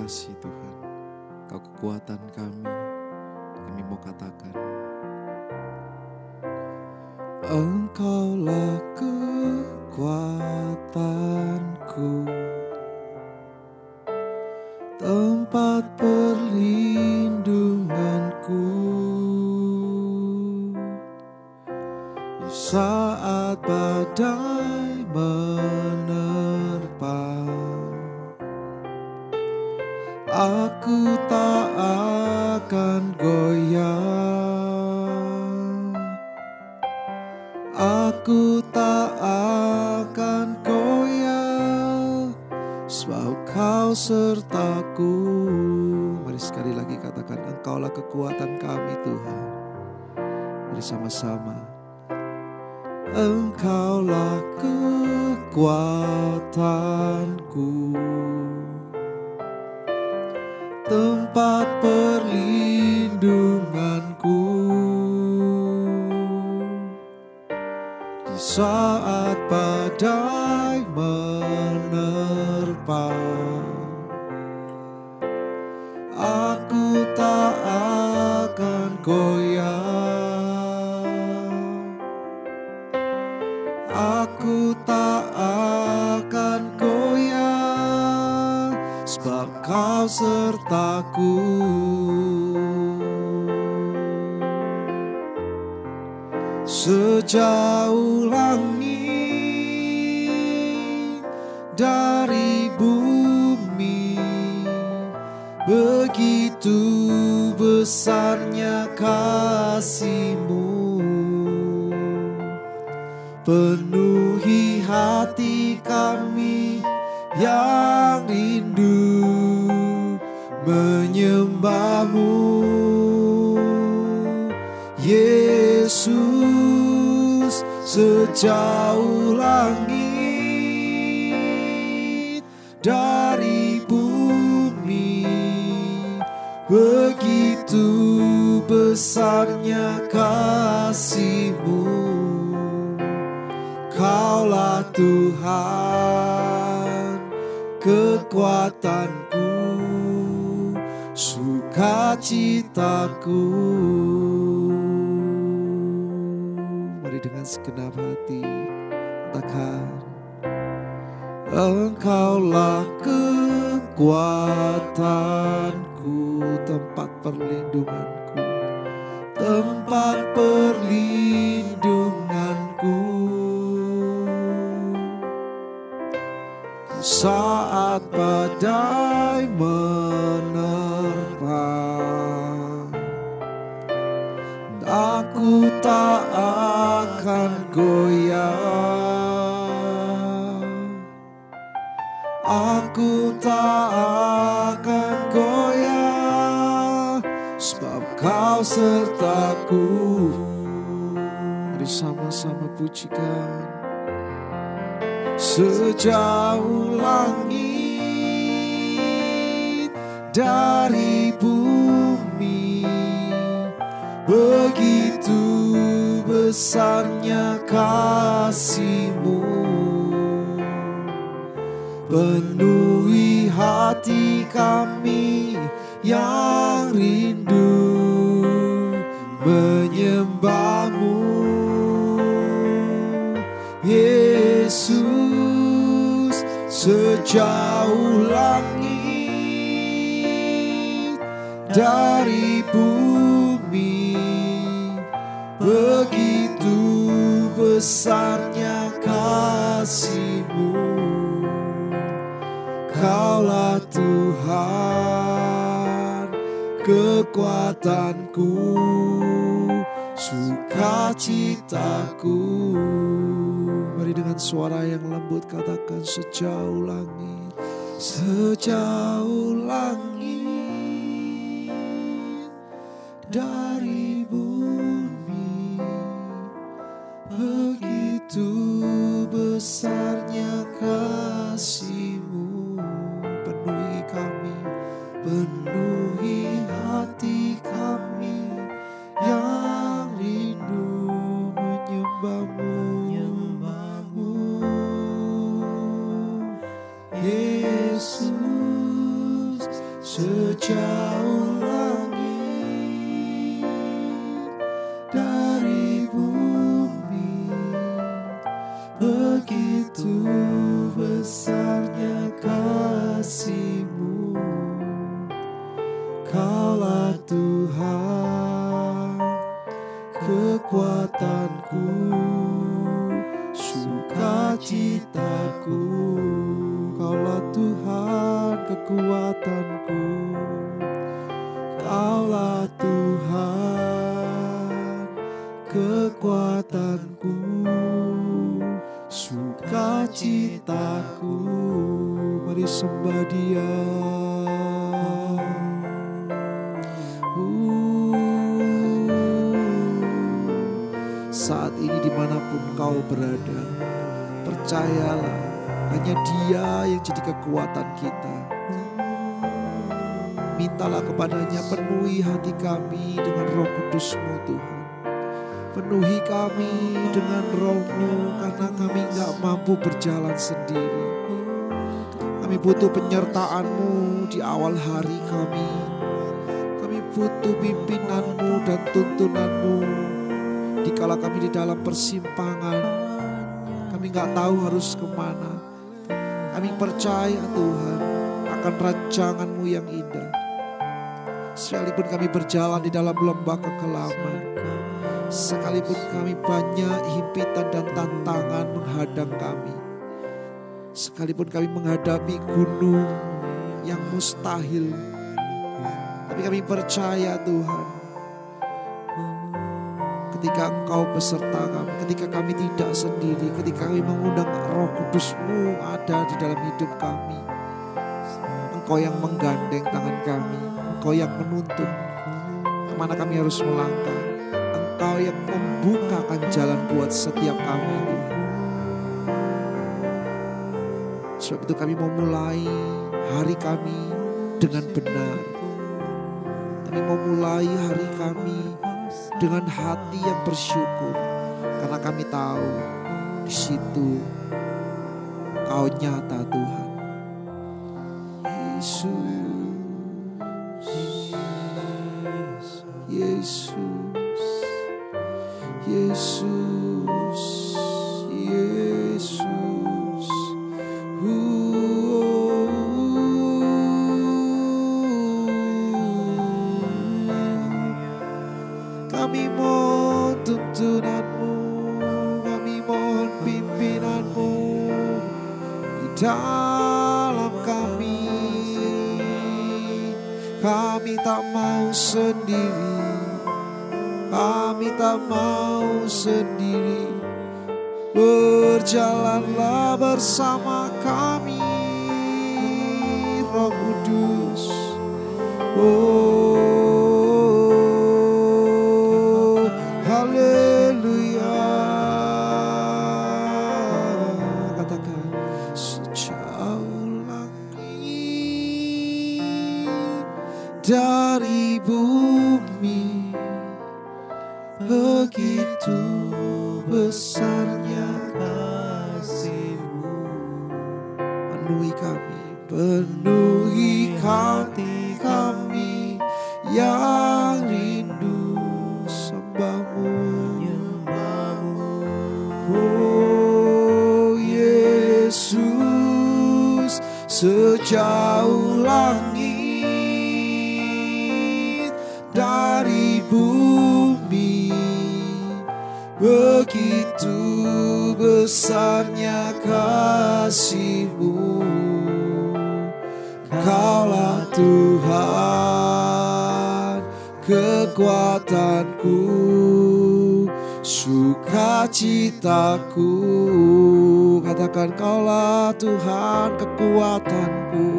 kasih Tuhan. Kau kekuatan kami mau katakan, Engkaulah kekuatanku, tempat perlindunganku di saat badai menerpa. Aku tak akan goyah, aku tak akan goyah, sebab Kau sertaku. Mari sekali lagi katakan, Engkaulah kekuatan kami Tuhan. Mari sama-sama. Engkaulah kekuatanku, tempat perlindunganku di saat badai menerpa. Aku tak akan goyah, aku tak akan goyah, sebab Kau sertaku. Sejauh langit dari bumi, begitu besarnya kasih-Mu. Penuhi hati kami yang rindu menyembah-Mu, Yesus. Sejauh langit dari bumi, begitu besarnya kasih-Mu. Kaulah Tuhan, kekuatanku, sukacitaku. Mari dengan segenap hati katakan, Engkaulah kekuatanku, tempat perlindunganku, tempat perlindunganku saat badai menerpa. Aku tak akan goyah, aku tak akan goyah, sebab Kau sertaku. Mari sama-sama pujikan. Sejauh langit dari bumi, begitu besarnya kasih-Mu. Penuhi hati kami yang rindu menyembah-Mu, Yesus. Sejauh langit dari bumi, begitu besarnya kasih-Mu. Kaulah Tuhan, kekuatanku, sukacitaku. Mari dengan suara yang lembut katakan, sejauh langit, sejauh langit dari bumi, begitu besarnya kasih-Mu. Penuhi kami, penuhi hati kami yang rindu menyembah-Mu, Yesus. Tuhan kekuatanku, sukacitaku. Mari sembah Dia. Saat ini dimanapun kau berada, percayalah hanya Dia yang jadi kekuatan kita. Mintalah kepadanya, penuhi hati kami dengan Roh Kudus-Mu Tuhan. Penuhi kami dengan Roh-Mu, karena kami gak mampu berjalan sendiri. Kami butuh penyertaan-Mu di awal hari kami. Kami butuh pimpinan-Mu dan tuntunan-Mu. Dikala kami di dalam persimpangan, kami gak tahu harus kemana. Kami percaya Tuhan akan rancangan-Mu yang indah. Sekalipun kami berjalan di dalam lembah kekelaman, sekalipun kami banyak himpitan dan tantangan menghadang kami, sekalipun kami menghadapi gunung yang mustahil, tapi kami percaya Tuhan, ketika Engkau beserta kami, ketika kami tidak sendiri, ketika kami mengundang Roh Kudus-Mu ada di dalam hidup kami, Engkau yang menggandeng tangan kami, Engkau yang menuntun kemana kami harus melangkah, Engkau yang membukakan jalan buat setiap kami. Sebab itu kami mau mulai hari kami dengan benar. Kami mau mulai hari kami dengan hati yang bersyukur, karena kami tahu di situ Kau nyata Tuhan. Yesus, Yesus, Yesus. Kami mohon tuntunan-Mu, kami mohon pimpinan-Mu di dalam kami. Kami tak mau sendiri, kami tak mau sendiri. Berjalanlah bersama kami, Roh Kudus. Oh, haleluya. Katakan, sejauh langit dari bumi, begitu besarnya kasih-Mu. Penuhi kami, penuhi hati kami yang rindu sembah-Mu. Oh Yesus, sejauh langit dari bumi, begitu besarnya kasih-Mu. Kaulah Tuhan kekuatanku, sukacitaku. Katakan, Kaulah Tuhan kekuatanku,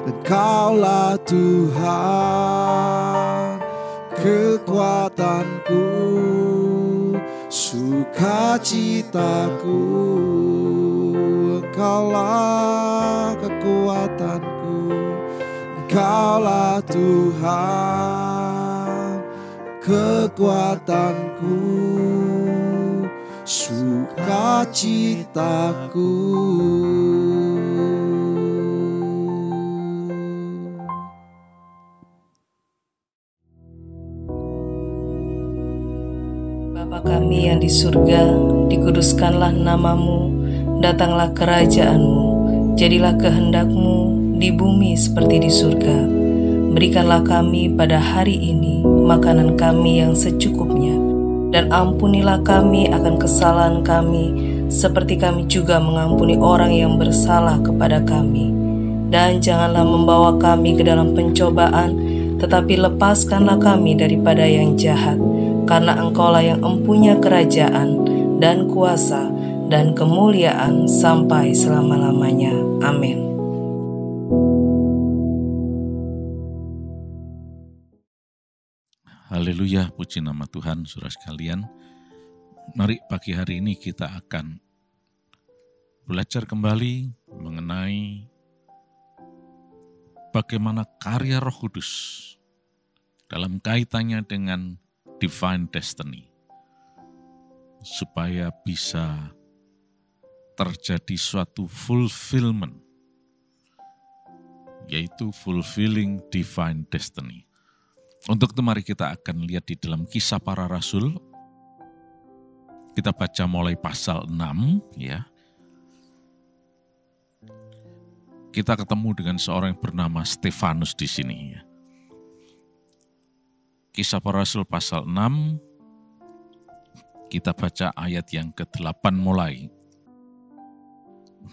dan Kaulah Tuhan kekuatanku, sukacitaku. Engkaulah kekuatanku, Engkaulah Tuhan kekuatanku, sukacitaku. Bapa kami yang di surga, dikuduskanlah nama-Mu, datanglah kerajaan-Mu, jadilah kehendak-Mu di bumi seperti di surga. Berikanlah kami pada hari ini makanan kami yang secukupnya, dan ampunilah kami akan kesalahan kami, seperti kami juga mengampuni orang yang bersalah kepada kami. Dan janganlah membawa kami ke dalam pencobaan, tetapi lepaskanlah kami daripada yang jahat, karena Engkaulah yang empunya kerajaan dan kuasa dan kemuliaan sampai selama-lamanya. Amin. Haleluya, puji nama Tuhan, saudara sekalian. Mari pagi hari ini kita akan belajar kembali mengenai bagaimana karya Roh Kudus dalam kaitannya dengan divine destiny, supaya bisa terjadi suatu fulfillment, yaitu fulfilling divine destiny. Untuk itu mari kita akan lihat di dalam Kisah Para Rasul. Kita baca mulai pasal 6 ya. Kita ketemu dengan seorang yang bernama Stefanus di sini ya. Kisah Para Rasul pasal 6, kita baca ayat yang ke-8 mulai.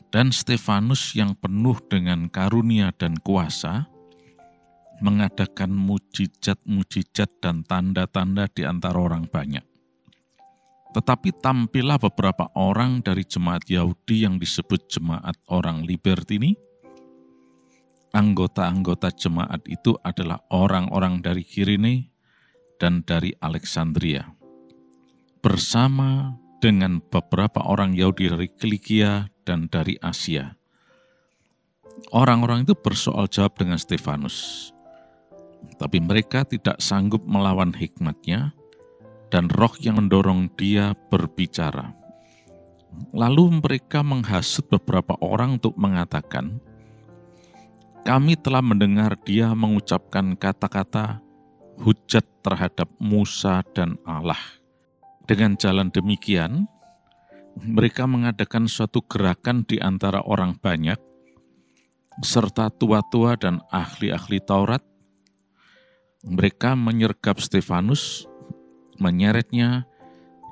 Dan Stefanus yang penuh dengan karunia dan kuasa, mengadakan mujizat-mujizat dan tanda-tanda di antara orang banyak. Tetapi tampillah beberapa orang dari jemaat Yahudi yang disebut jemaat orang Libertini. Anggota-anggota jemaat itu adalah orang-orang dari Kirene dan dari Alexandria, bersama dengan beberapa orang Yahudi dari Kilikia dan dari Asia. Orang-orang itu bersoal jawab dengan Stefanus, tapi mereka tidak sanggup melawan hikmatnya, dan roh yang mendorong dia berbicara. Lalu mereka menghasut beberapa orang untuk mengatakan, kami telah mendengar dia mengucapkan kata-kata hujat terhadap Musa dan Allah. Dengan jalan demikian, mereka mengadakan suatu gerakan di antara orang banyak, serta tua-tua dan ahli-ahli Taurat. Mereka menyergap Stefanus, menyeretnya,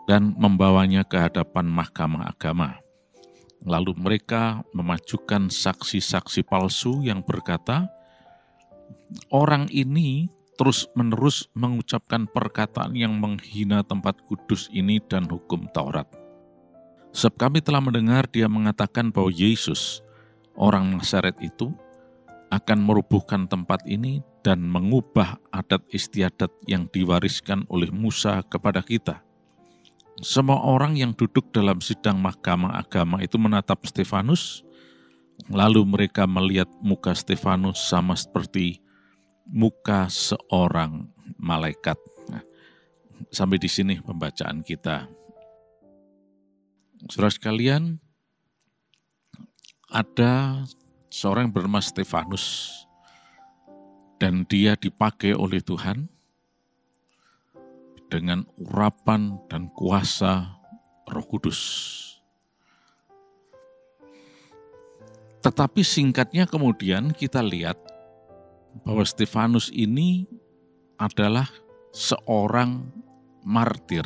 dan membawanya ke hadapan mahkamah agama. Lalu mereka memajukan saksi-saksi palsu yang berkata, orang ini terus-menerus mengucapkan perkataan yang menghina tempat kudus ini dan hukum Taurat. Sebab kami telah mendengar dia mengatakan bahwa Yesus, orang Nazaret itu, akan merubuhkan tempat ini dan mengubah adat istiadat yang diwariskan oleh Musa kepada kita. Semua orang yang duduk dalam sidang mahkamah agama itu menatap Stefanus, lalu mereka melihat muka Stefanus sama seperti muka seorang malaikat. Nah, sampai di sini pembacaan kita. Saudara sekalian, ada seorang yang bernama Stefanus, dan dia dipakai oleh Tuhan dengan urapan dan kuasa Roh Kudus. Tetapi singkatnya kemudian kita lihat bahwa Stefanus ini adalah seorang martir,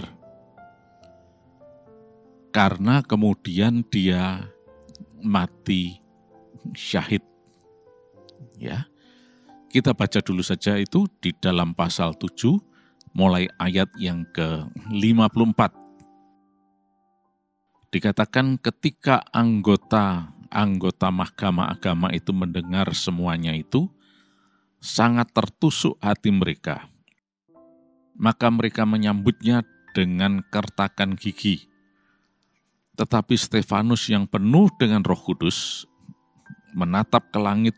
karena kemudian dia mati syahid. Ya. Kita baca dulu saja itu di dalam pasal 7 mulai ayat yang ke-54. Dikatakan ketika anggota mahkamah agama itu mendengar semuanya itu, sangat tertusuk hati mereka. Maka mereka menyambutnya dengan kertakan gigi. Tetapi Stefanus yang penuh dengan Roh Kudus menatap ke langit,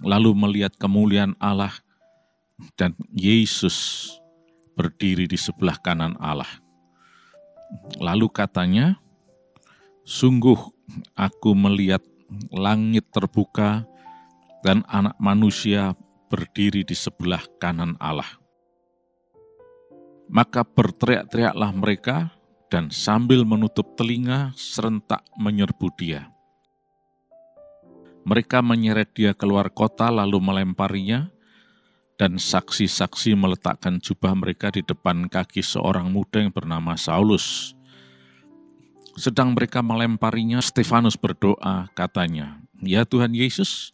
lalu melihat kemuliaan Allah dan Yesus berdiri di sebelah kanan Allah. Lalu katanya, sungguh aku melihat langit terbuka dan anak manusia berdiri di sebelah kanan Allah. Maka berteriak-teriaklah mereka dan sambil menutup telinga serentak menyerbu dia. Mereka menyeret dia keluar kota lalu melemparinya, dan saksi-saksi meletakkan jubah mereka di depan kaki seorang muda yang bernama Saulus. Sedang mereka melemparinya, Stefanus berdoa, katanya, ya Tuhan Yesus,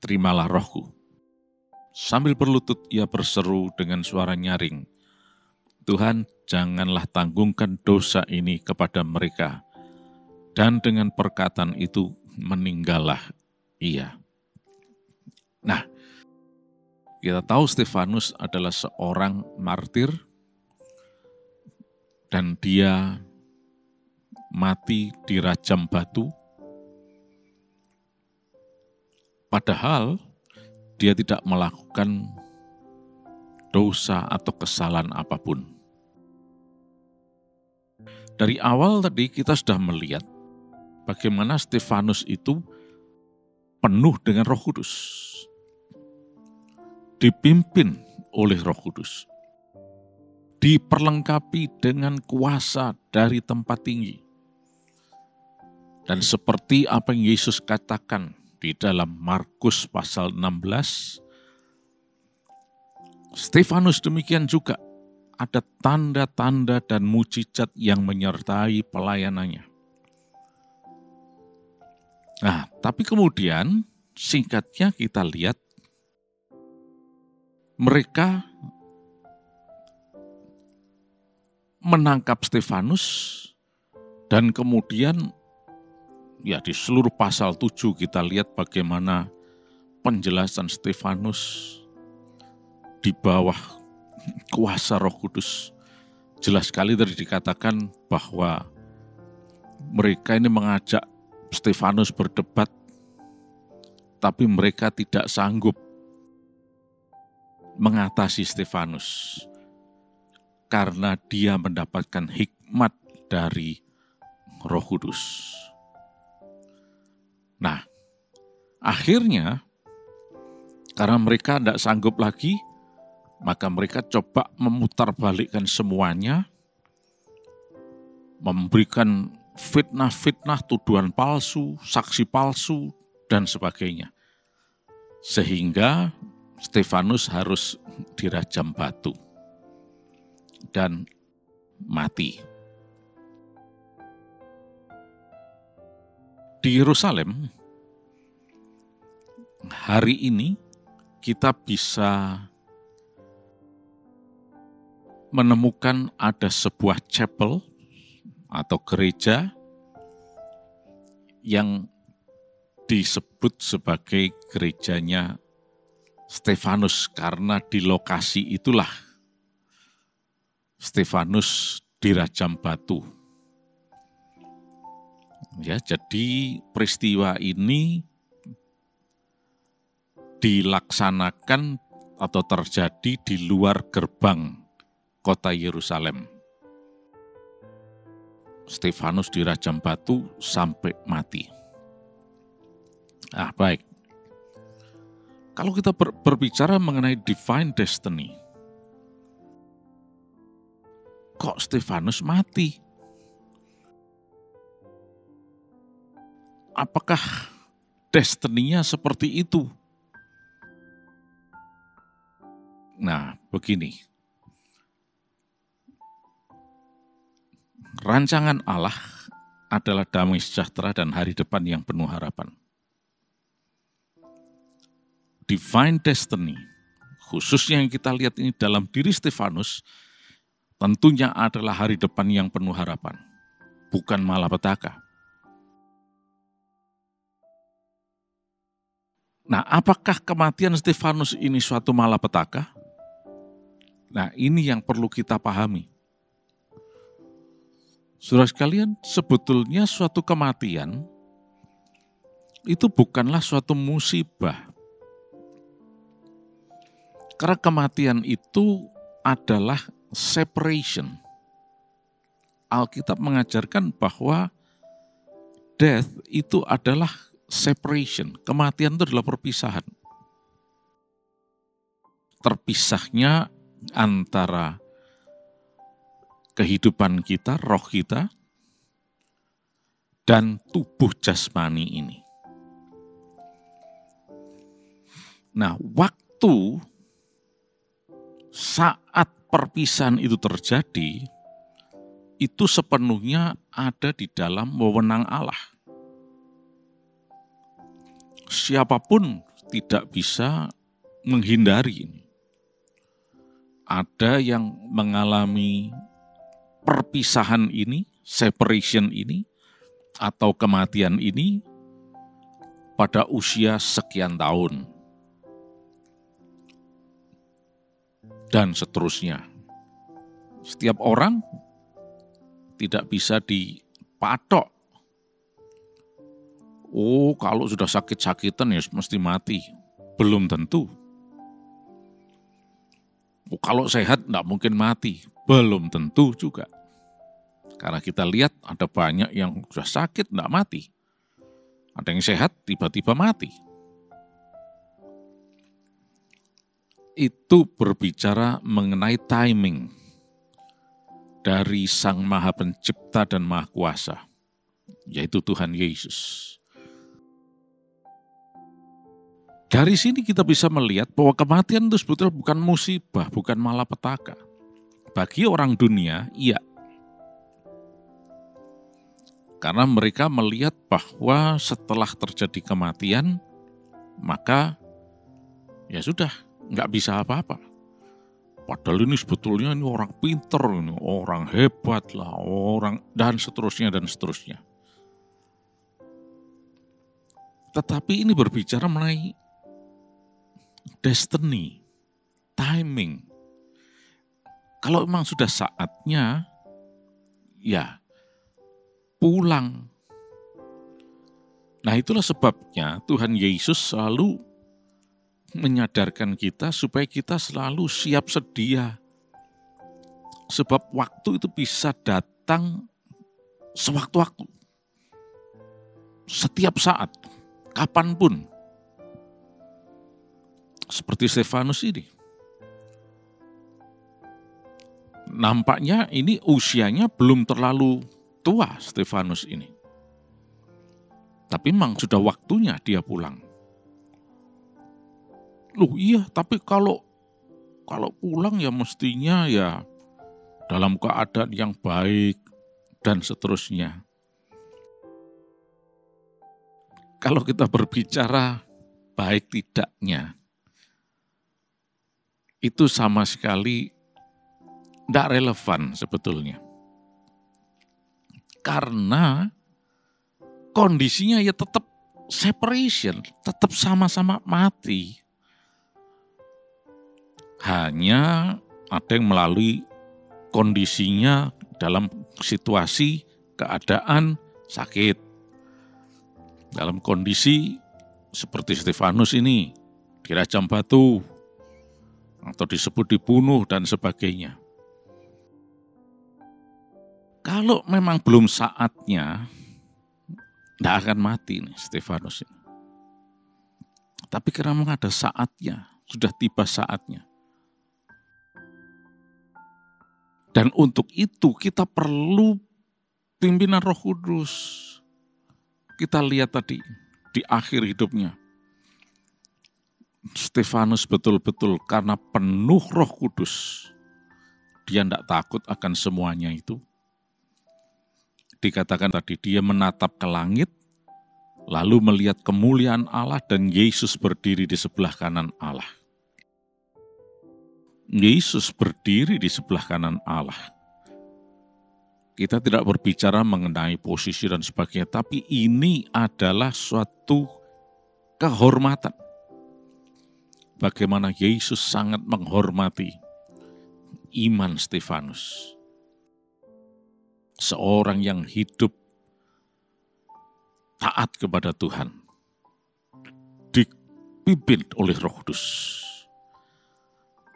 terimalah rohku. Sambil berlutut ia berseru dengan suara nyaring, Tuhan, janganlah tanggungkan dosa ini kepada mereka. Dan dengan perkataan itu meninggallah ia. Nah, kita tahu Stefanus adalah seorang martir dan dia mati dirajam batu. Padahal dia tidak melakukan dosa atau kesalahan apapun. Dari awal tadi kita sudah melihat bagaimana Stefanus itu penuh dengan Roh Kudus, dipimpin oleh Roh Kudus, diperlengkapi dengan kuasa dari tempat tinggi. Dan seperti apa yang Yesus katakan di dalam Markus pasal 16, Stefanus demikian juga ada tanda-tanda dan mujizat yang menyertai pelayanannya. Nah, tapi kemudian singkatnya kita lihat mereka menangkap Stefanus dan kemudian ya di seluruh pasal 7 kita lihat bagaimana penjelasan Stefanus di bawah kuasa Roh Kudus. Jelas sekali tadi dikatakan bahwa mereka ini mengajak Stefanus berdebat, tapi mereka tidak sanggup mengatasi Stefanus karena dia mendapatkan hikmat dari Roh Kudus. Nah, akhirnya karena mereka tidak sanggup lagi, maka mereka coba memutarbalikkan semuanya, memberikan fitnah-fitnah, tuduhan palsu, saksi palsu, dan sebagainya. Sehingga Stefanus harus dirajam batu dan mati. Di Yerusalem, hari ini kita bisa menemukan ada sebuah chapel atau gereja yang disebut sebagai gerejanya Stefanus karena di lokasi itulah Stefanus dirajam batu. Ya, jadi peristiwa ini dilaksanakan atau terjadi di luar gerbang kota Yerusalem. Stefanus dirajam batu sampai mati. Baik. Kalau kita berbicara mengenai divine destiny, kok Stefanus mati? Apakah destiny-nya seperti itu? Nah, begini. Rancangan Allah adalah damai sejahtera dan hari depan yang penuh harapan. Divine destiny, khususnya yang kita lihat ini dalam diri Stefanus, tentunya adalah hari depan yang penuh harapan, bukan malapetaka. Nah, apakah kematian Stefanus ini suatu malapetaka? Nah, ini yang perlu kita pahami. Saudara sekalian, sebetulnya suatu kematian itu bukanlah suatu musibah. Karena kematian itu adalah separation. Alkitab mengajarkan bahwa death itu adalah separation. Kematian itu adalah perpisahan. Terpisahnya antara kehidupan kita, roh kita, dan tubuh jasmani ini. Nah, waktu saat perpisahan itu terjadi, itu sepenuhnya ada di dalam wewenang Allah. Siapapun tidak bisa menghindari ini. Ada yang mengalami perpisahan ini, separation ini, atau kematian ini pada usia sekian tahun. Dan seterusnya. Setiap orang tidak bisa dipatok. Oh, kalau sudah sakit-sakitan ya mesti mati. Belum tentu. Oh, kalau sehat tidak mungkin mati. Belum tentu juga. Karena kita lihat ada banyak yang sudah sakit tidak mati. Ada yang sehat tiba-tiba mati. Itu berbicara mengenai timing dari Sang Maha Pencipta dan Maha Kuasa, yaitu Tuhan Yesus. Dari sini kita bisa melihat bahwa kematian itu sebetulnya bukan musibah, bukan malapetaka. Bagi orang dunia, iya. Karena mereka melihat bahwa setelah terjadi kematian, maka ya sudah, nggak bisa apa-apa. Padahal ini sebetulnya ini orang pinter, ini orang hebat lah, orang dan seterusnya dan seterusnya. Tetapi ini berbicara mengenai destiny, timing. Kalau memang sudah saatnya, ya pulang. Nah itulah sebabnya Tuhan Yesus selalu menyadarkan kita supaya kita selalu siap sedia. Sebab waktu itu bisa datang sewaktu-waktu. Setiap saat, kapanpun. Seperti Stefanus ini. Nampaknya ini usianya belum terlalu tua Stefanus ini. Tapi memang sudah waktunya dia pulang. Loh iya, tapi kalau pulang ya mestinya ya dalam keadaan yang baik dan seterusnya. Kalau kita berbicara baik tidaknya, itu sama sekali tidak relevan sebetulnya. Karena kondisinya ya tetap separation, tetap sama-sama mati. Hanya ada yang melalui kondisinya dalam situasi keadaan sakit. Dalam kondisi seperti Stefanus ini, dirajam batu, atau disebut dibunuh dan sebagainya. Kalau memang belum saatnya, tidak akan mati nih Stefanus ini. Tapi karena memang ada saatnya, sudah tiba saatnya. Dan untuk itu kita perlu pimpinan Roh Kudus. Kita lihat tadi di akhir hidupnya. Stefanus betul-betul karena penuh Roh Kudus, dia tidak takut akan semuanya itu. Dikatakan tadi dia menatap ke langit, lalu melihat kemuliaan Allah dan Yesus berdiri di sebelah kanan Allah. Yesus berdiri di sebelah kanan Allah. Kita tidak berbicara mengenai posisi dan sebagainya, tapi ini adalah suatu kehormatan. Bagaimana Yesus sangat menghormati iman Stefanus. Seorang yang hidup taat kepada Tuhan. Dipimpin oleh Roh Kudus.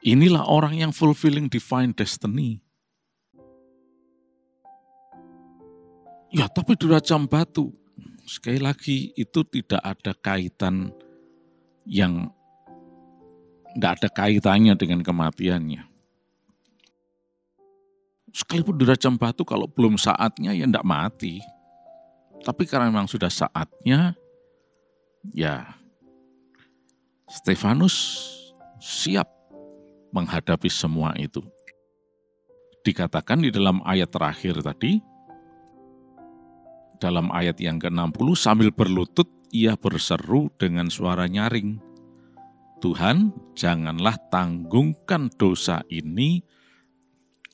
Inilah orang yang fulfilling divine destiny. Ya tapi dirajam batu. Sekali lagi itu tidak ada kaitan yang tidak ada kaitannya dengan kematiannya. Sekalipun dirajam batu kalau belum saatnya ya tidak mati. Tapi karena memang sudah saatnya, ya Stefanus siap menghadapi semua itu. Dikatakan di dalam ayat terakhir tadi, dalam ayat yang ke-60, sambil berlutut ia berseru dengan suara nyaring, Tuhan, janganlah tanggungkan dosa ini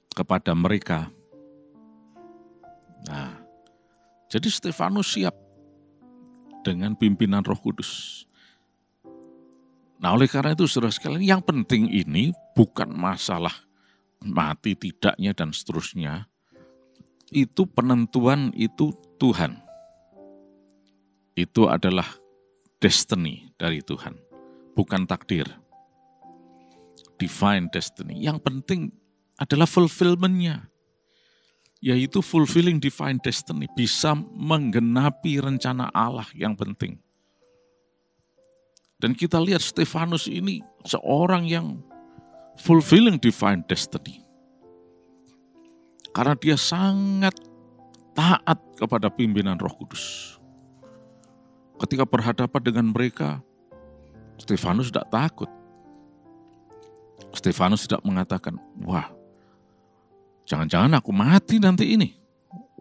kepada mereka. Nah, jadi Stefanus siap dengan pimpinan Roh Kudus. Nah, oleh karena itu saudara sekalian, yang penting ini bukan masalah mati tidaknya dan seterusnya. Itu penentuan itu Tuhan. Itu adalah destiny dari Tuhan, bukan takdir. Divine destiny. Yang penting adalah fulfillment-nya, yaitu fulfilling divine destiny, bisa menggenapi rencana Allah yang penting. Dan kita lihat Stefanus ini seorang yang fulfilling divine destiny. Karena dia sangat taat kepada pimpinan Roh Kudus. Ketika berhadapan dengan mereka, Stefanus tidak takut. Stefanus tidak mengatakan, wah, jangan-jangan aku mati nanti ini.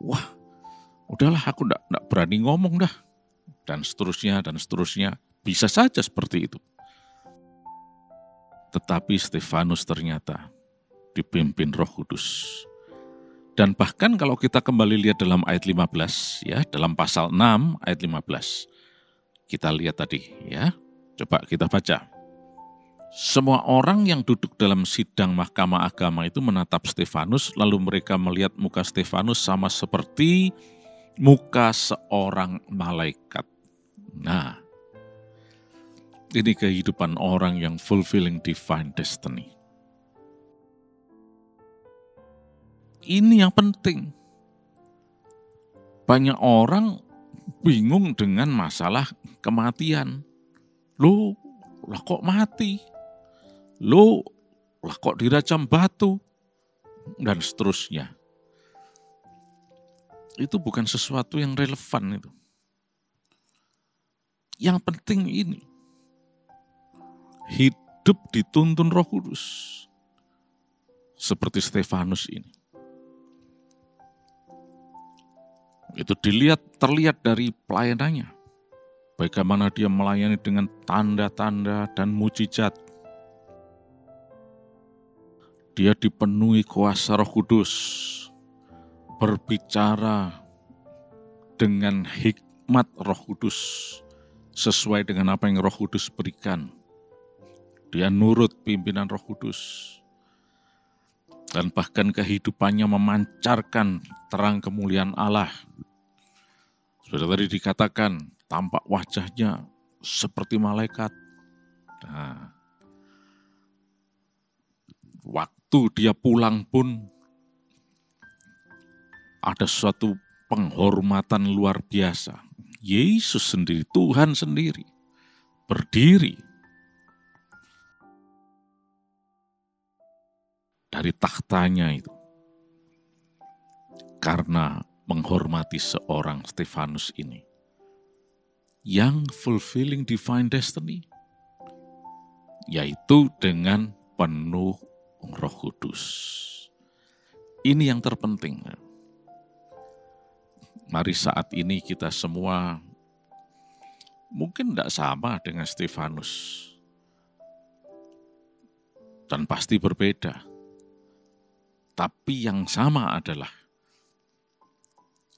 Wah, udahlah aku tidak berani ngomong dah. Dan seterusnya, dan seterusnya. Bisa saja seperti itu. Tetapi Stefanus ternyata dipimpin Roh Kudus. Dan bahkan kalau kita kembali lihat dalam ayat 15, ya, dalam pasal 6 ayat 15. Kita lihat tadi, ya. Coba kita baca. Semua orang yang duduk dalam sidang mahkamah agama itu menatap Stefanus, lalu mereka melihat muka Stefanus sama seperti muka seorang malaikat. Nah, ini kehidupan orang yang fulfilling divine destiny. Ini yang penting. Banyak orang bingung dengan masalah kematian. Loh, lah kok mati? Loh, lah kok dirajam batu? Dan seterusnya. Itu bukan sesuatu yang relevan itu. Yang penting ini. Hidup dituntun Roh Kudus. Seperti Stefanus ini. Itu terlihat dari pelayanannya. Bagaimana dia melayani dengan tanda-tanda dan mujizat. Dia dipenuhi kuasa Roh Kudus. Berbicara dengan hikmat Roh Kudus. Sesuai dengan apa yang Roh Kudus berikan. Dia nurut pimpinan Roh Kudus. Dan bahkan kehidupannya memancarkan terang kemuliaan Allah. Sudah tadi dikatakan, tampak wajahnya seperti malaikat. Nah, waktu dia pulang pun, ada suatu penghormatan luar biasa. Yesus sendiri, Tuhan sendiri, berdiri dari takhtanya itu. Karena menghormati seorang Stefanus ini. Yang fulfilling divine destiny. Yaitu dengan penuh Roh Kudus. Ini yang terpenting. Mari saat ini kita semua mungkin tidak sama dengan Stefanus. Dan pasti berbeda. Tapi yang sama adalah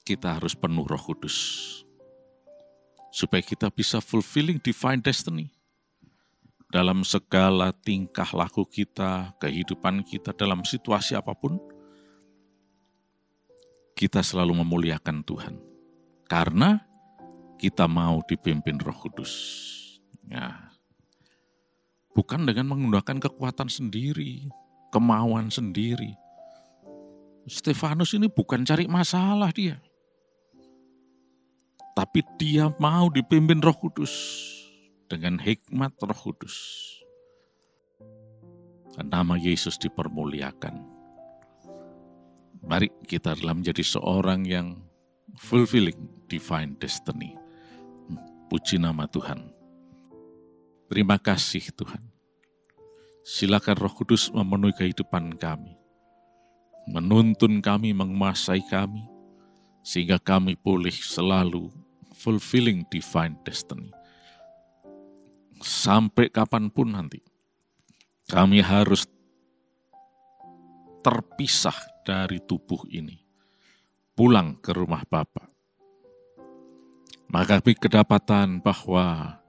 kita harus penuh Roh Kudus. Supaya kita bisa fulfilling divine destiny. Dalam segala tingkah laku kita, kehidupan kita, dalam situasi apapun, kita selalu memuliakan Tuhan. Karena kita mau dipimpin Roh Kudus. Ya. Bukan dengan menggunakan kekuatan sendiri, kemauan sendiri. Stefanus ini bukan cari masalah dia. Tapi dia mau dipimpin Roh Kudus. Dengan hikmat Roh Kudus. Nama Yesus dipermuliakan. Mari kita dalam menjadi seorang yang fulfilling divine destiny. Puji nama Tuhan. Terima kasih Tuhan. Silakan Roh Kudus memenuhi kehidupan kami. Menuntun kami, menguasai kami, sehingga kami boleh selalu fulfilling divine destiny. sampai kapanpun nanti kami harus terpisah dari tubuh ini, pulang ke rumah Bapa. Maka kami kedapatan bahwa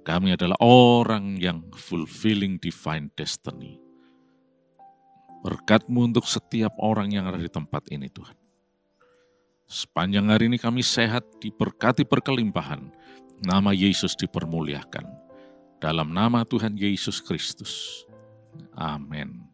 kami adalah orang yang fulfilling divine destiny. Berkat-Mu untuk setiap orang yang ada di tempat ini, Tuhan. Sepanjang hari ini kami sehat, diberkati berkelimpahan. Nama Yesus dipermuliakan. Dalam nama Tuhan Yesus Kristus. Amin.